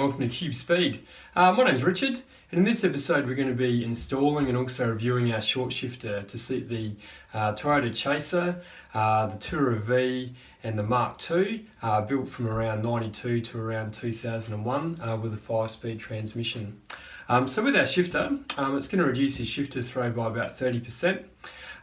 welcome to Cube Speed. My name's Richard, and in this episode we're going to be installing and also reviewing our short shifter to suit the Toyota Chaser, the Turo V and the Mark II, built from around 92 to around 2001 with a 5-speed transmission. So with our shifter, it's going to reduce your shifter throw by about 30%.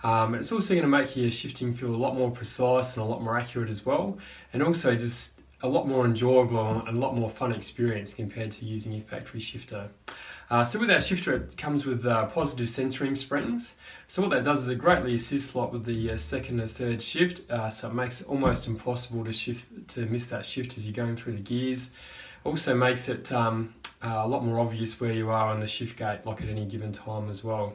And it's also going to make your shifting feel a lot more precise and a lot more accurate as well, and also just a lot more enjoyable and a lot more fun experience compared to using your factory shifter. So with our shifter, it comes with positive centering springs. So what that does is it greatly assists with the second and third shift, so it makes it almost impossible to miss that shift as you're going through the gears. Also makes it a lot more obvious where you are on the shift gate, like at any given time as well.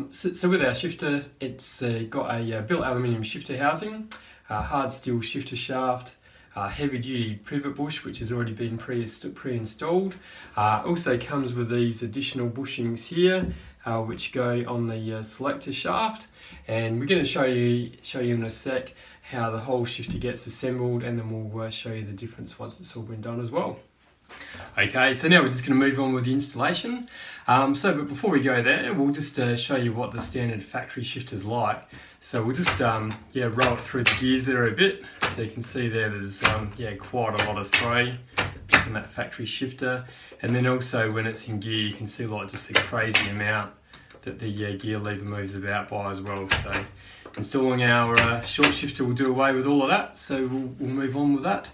So with our shifter, it's got a built aluminium shifter housing, hard steel shifter shaft, heavy duty pivot bush which has already been pre-installed. Also comes with these additional bushings here which go on the selector shaft, and we're going to show you in a sec how the whole shifter gets assembled, and then we'll show you the difference once it's all been done as well. Okay, so now we're just going to move on with the installation. But before we go there, we'll just show you what the standard factory shifter's like. So we'll just roll it through the gears there a bit. So you can see there's quite a lot of throw in that factory shifter. And then also when it's in gear, you can see just the crazy amount that the gear lever moves about by as well. So installing our short shifter will do away with all of that. So we'll move on with that.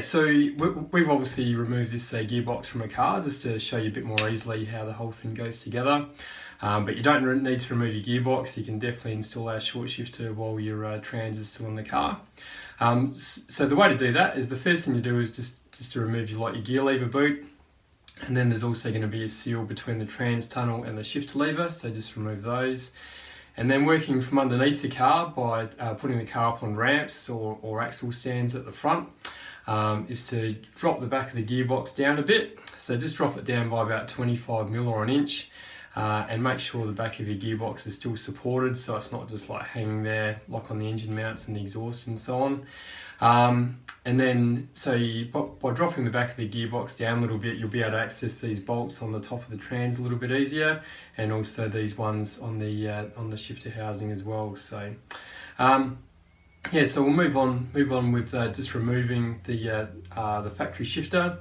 So we've obviously removed this gearbox from a car just to show you a bit more easily how the whole thing goes together. But you don't need to remove your gearbox. You can definitely install our short shifter while your trans is still in the car. So the way to do that is the first thing you do is just to remove your gear lever boot. And then there's also going to be a seal between the trans tunnel and the shifter lever, so just remove those. And then working from underneath the car by putting the car up on ramps or axle stands at the front, is to drop the back of the gearbox down a bit. So just drop it down by about 25mm or an inch, and make sure the back of your gearbox is still supported, so it's not just hanging there on the engine mounts and the exhaust and so on. And then by dropping the back of the gearbox down a little bit, you'll be able to access these bolts on the top of the trans a little bit easier, and also these ones on the shifter housing as well. So so we'll move on with just removing the factory shifter.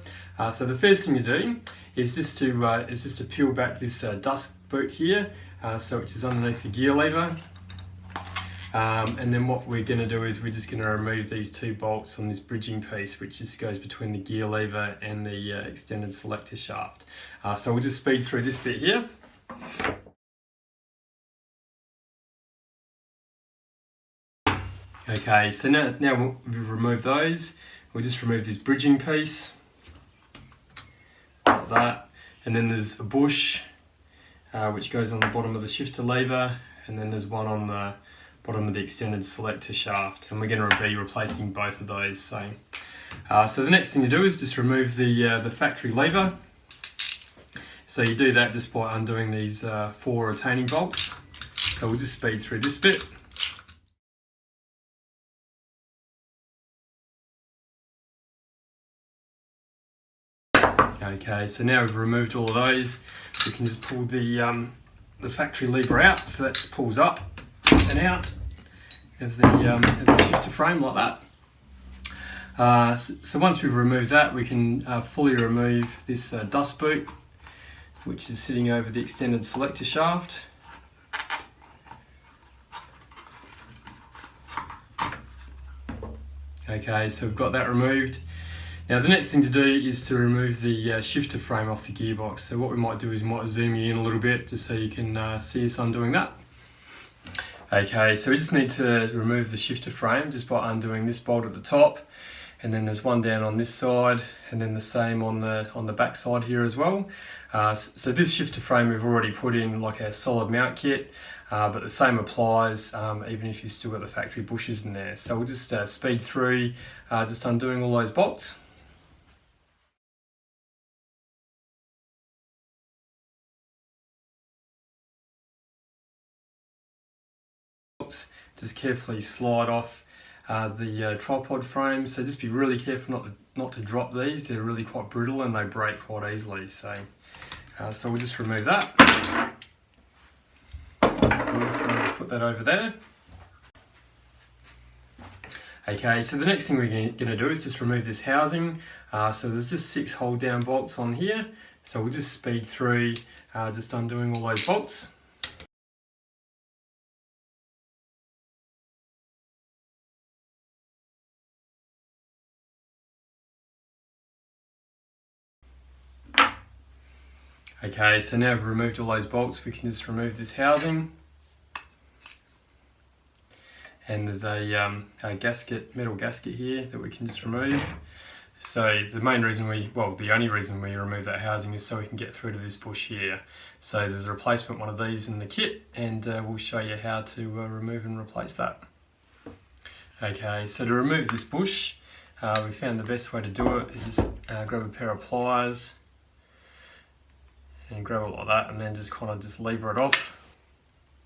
So the first thing to do is just to peel back this dust boot here, which is underneath the gear lever. And then what we're going to do is we're just going to remove these two bolts on this bridging piece, which just goes between the gear lever and the extended selector shaft. So we'll just speed through this bit here. Okay, so now we've removed those. We'll just remove this bridging piece, like that. And then there's a bush, which goes on the bottom of the shifter lever, and then there's one on the bottom of the extended selector shaft, and we're going to be replacing both of those. So the next thing to do is just remove the factory lever. So you do that just by undoing these 4 retaining bolts. So we'll just speed through this bit. Okay, so now we've removed all of those, we can just pull the factory lever out. So that just pulls up and out of the shifter frame like that. So once we've removed that, we can fully remove this dust boot, which is sitting over the extended selector shaft. Okay, so we've got that removed. Now the next thing to do is to remove the shifter frame off the gearbox. So what we might do is we might zoom you in a little bit just so you can see us undoing that. Okay, so we just need to remove the shifter frame just by undoing this bolt at the top, and then there's one down on this side, and then the same on the back side here as well. So this shifter frame we've already put in a solid mount kit, but the same applies even if you've still got the factory bushes in there. So we'll just speed through just undoing all those bolts. Just carefully slide off the tripod frame, so just be really careful not to drop these. They're really quite brittle and they break quite easily. So we'll just remove that. We'll just put that over there. Okay, so the next thing we're going to do is just remove this housing. So there's just 6 hold down bolts on here. So we'll just speed through just undoing all those bolts. Okay, so now we've removed all those bolts, we can just remove this housing. And there's a metal gasket here that we can just remove. So the only reason we remove that housing is so we can get through to this bush here. So there's a replacement one of these in the kit, and we'll show you how to remove and replace that. Okay, so to remove this bush, we found the best way to do it is just grab a pair of pliers and grab it like that, and then just kind of just lever it off,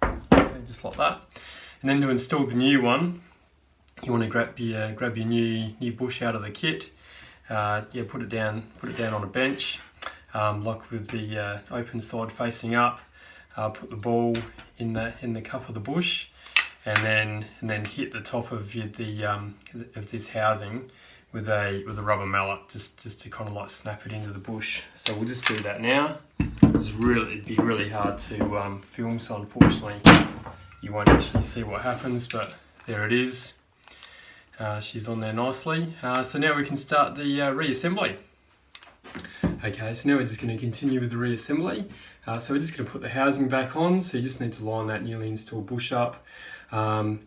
okay, just like that. And then to install the new one, you want to grab your new bush out of the kit. Put it down on a bench, like with the open side facing up. Put the ball in the cup of the bush, and then hit the top of this housing with a rubber mallet, just to kind of like snap it into the bush. So we'll just do that now. It'd be really hard to film, so unfortunately you won't actually see what happens, but there it is. She's on there nicely. So now we can start the reassembly. Okay, so now we're just going to continue with the reassembly. So we're just going to put the housing back on, so you just need to line that newly installed bush up,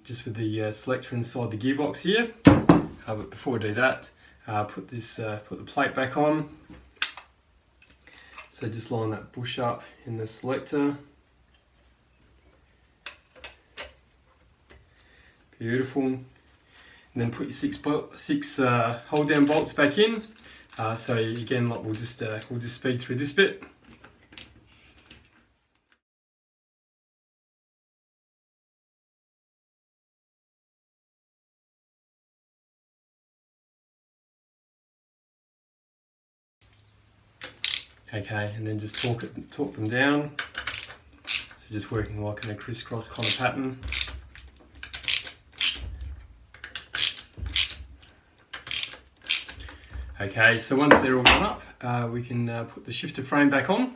just with the selector inside the gearbox here. But before we do that, put the plate back on. So just line that bush up in the selector. Beautiful. And then put your six hold down bolts back in. So again, like we'll just speed through this bit. Okay, and then just torque them down. So just working like in a crisscross kind of pattern. Okay, so once they're all done up, we can put the shifter frame back on.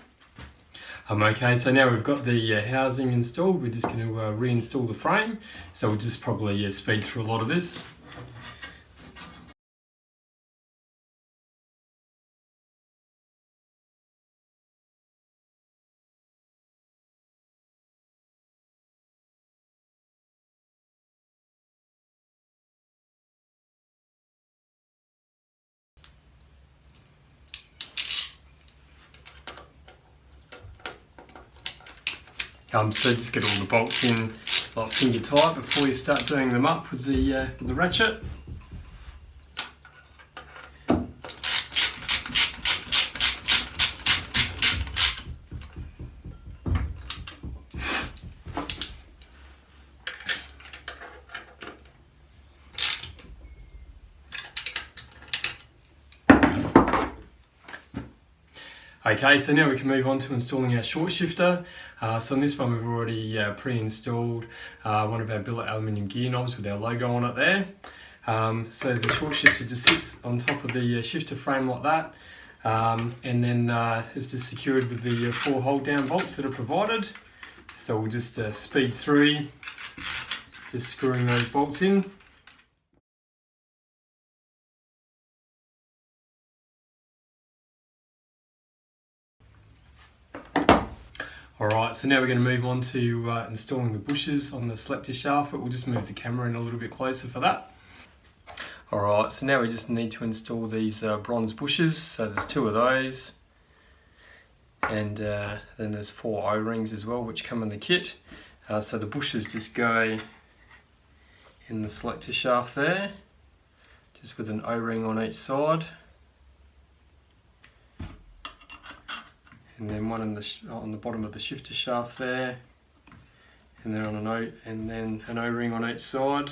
Okay, so now we've got the housing installed, we're just going to reinstall the frame. So we'll just probably speed through a lot of this. So just get all the bolts in like finger tight before you start doing them up with the ratchet. Okay, so now we can move on to installing our short shifter. So on this one we've already pre-installed one of our billet aluminium gear knobs with our logo on it there. So the short shifter just sits on top of the shifter frame like that, and then it's just secured with the 4 hold down bolts that are provided. So we'll just speed through, just screwing those bolts in. Alright, so now we're going to move on to installing the bushes on the selector shaft, but we'll just move the camera in a little bit closer for that. Alright, so now we just need to install these bronze bushes. So there's 2 of those, and then there's 4 O-rings as well which come in the kit. So the bushes just go in the selector shaft there, just with an O-ring on each side. And then one on the bottom of the shifter shaft there, and then an O-ring on each side.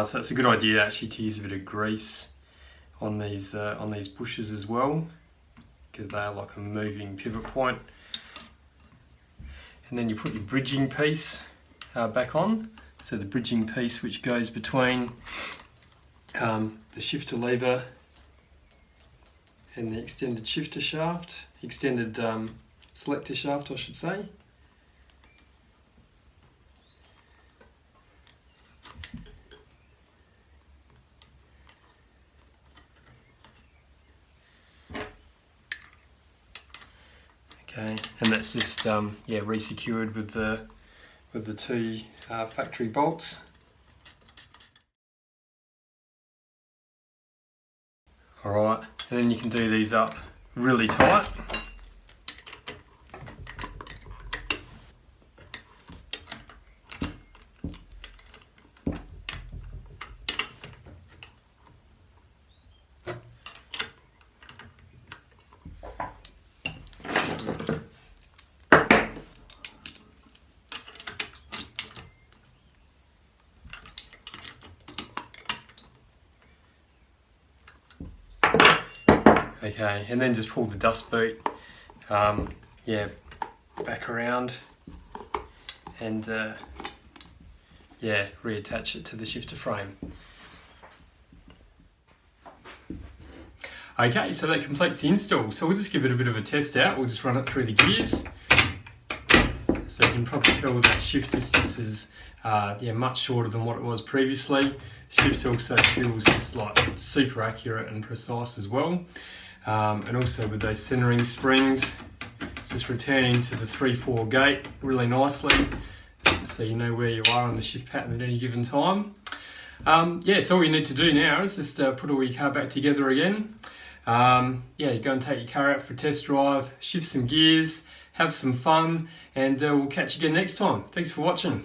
So it's a good idea actually to use a bit of grease on these bushes as well, because they are like a moving pivot point. And then you put your bridging piece back on. So the bridging piece which goes between the shifter lever and the extended shifter shaft, extended selector shaft I should say. Okay, and that's just re-secured with the two factory bolts. Alright, and then you can do these up really tight. Okay, and then just pull the dust boot, back around and reattach it to the shifter frame. Okay, so that completes the install. So we'll just give it a bit of a test out. We'll just run it through the gears. So you can probably tell that shift distance is much shorter than what it was previously. Shift also feels just like super accurate and precise as well. And also with those centering springs, it's just returning to the 3/4 gate really nicely, so you know where you are on the shift pattern at any given time. So all you need to do now is just put all your car back together again. You go and take your car out for a test drive, shift some gears, have some fun, and we'll catch you again next time. Thanks for watching.